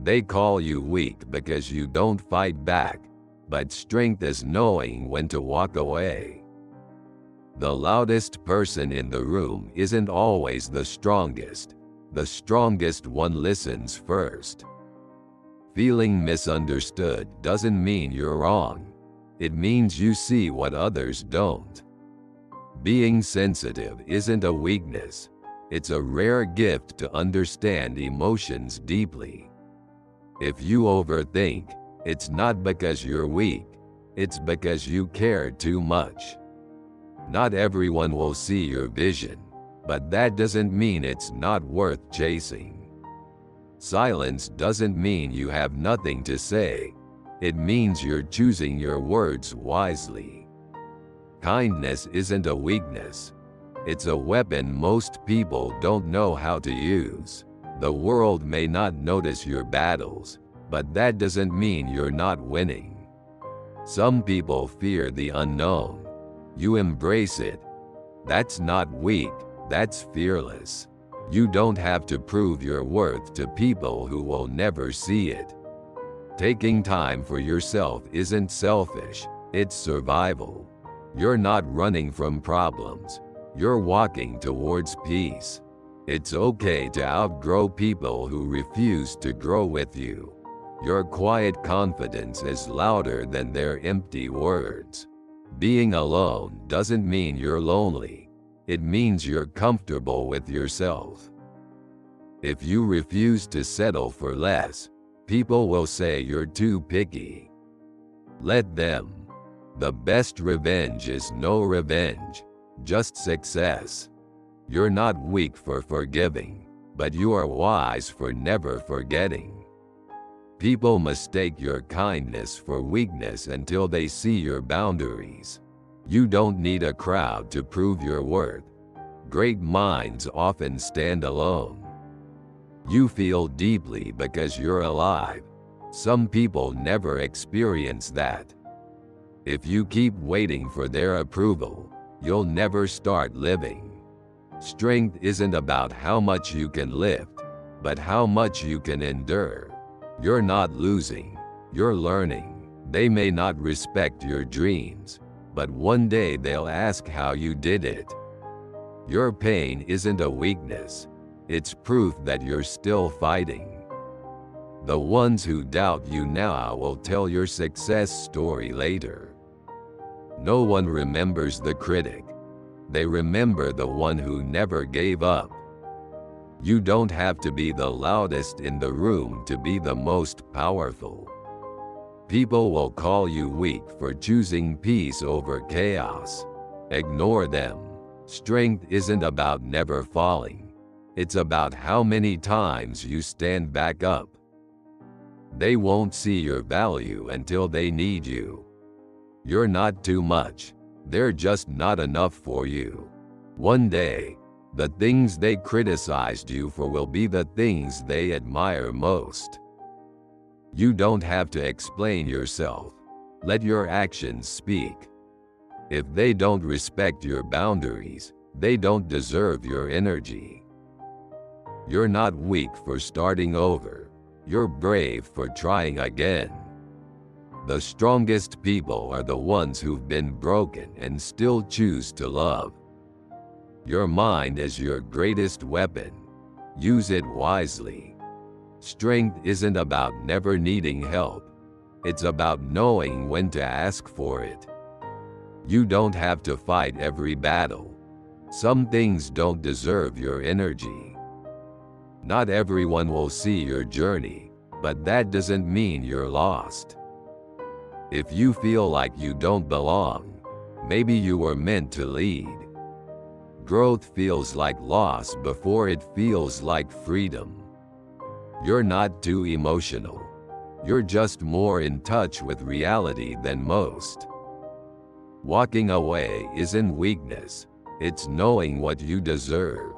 They call you weak because you don't fight back, but strength is knowing when to walk away. The loudest person in the room isn't always the strongest. The strongest one listens first. Feeling misunderstood doesn't mean you're wrong. It means you see what others don't. Being sensitive isn't a weakness. It's a rare gift to understand emotions deeply. If you overthink, it's not because you're weak. It's because you care too much. Not everyone will see your vision, but that doesn't mean it's not worth chasing. Silence doesn't mean you have nothing to say. It means you're choosing your words wisely. Kindness isn't a weakness. It's a weapon most people don't know how to use. The world may not notice your battles, but that doesn't mean you're not winning. Some people fear the unknown. You embrace it. That's not weak, that's fearless. You don't have to prove your worth to people who will never see it. Taking time for yourself isn't selfish, it's survival. You're not running from problems. You're walking towards peace. It's okay to outgrow people who refuse to grow with you. Your quiet confidence is louder than their empty words. Being alone doesn't mean you're lonely. It means you're comfortable with yourself. If you refuse to settle for less, people will say you're too picky. Let them. The best revenge is no revenge, just success. You're not weak for forgiving, but you are wise for never forgetting. People mistake your kindness for weakness until they see your boundaries. You don't need a crowd to prove your worth. Great minds often stand alone. You feel deeply because you're alive. Some people never experience that. If you keep waiting for their approval, you'll never start living. Strength isn't about how much you can lift, but how much you can endure. You're not losing, you're learning. They may not respect your dreams, but one day they'll ask how you did it. Your pain isn't a weakness, it's proof that you're still fighting. The ones who doubt you now will tell your success story later. No one remembers the critic. They remember the one who never gave up. You don't have to be the loudest in the room to be the most powerful. People will call you weak for choosing peace over chaos. Ignore them. Strength isn't about never falling. It's about how many times you stand back up. They won't see your value until they need you. You're not too much. They're just not enough for you. One day, the things they criticized you for will be the things they admire most. You don't have to explain yourself. Let your actions speak. If they don't respect your boundaries, they don't deserve your energy. You're not weak for starting over. You're brave for trying again. The strongest people are the ones who've been broken and still choose to love. Your mind is your greatest weapon. Use it wisely. Strength isn't about never needing help. It's about knowing when to ask for it. You don't have to fight every battle. Some things don't deserve your energy. Not everyone will see your journey, but that doesn't mean you're lost. If you feel like you don't belong, maybe you were meant to lead. Growth feels like loss before it feels like freedom. You're not too emotional. You're just more in touch with reality than most. Walking away isn't weakness. It's knowing what you deserve.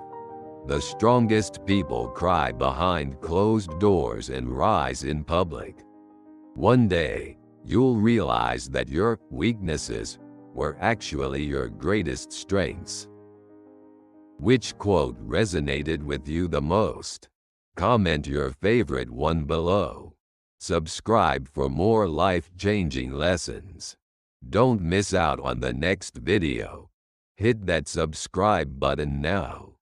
The strongest people cry behind closed doors and rise in public. One day, you'll realize that your weaknesses were actually your greatest strengths. Which quote resonated with you the most? Comment your favorite one below. Subscribe for more life-changing lessons. Don't miss out on the next video. Hit that subscribe button now.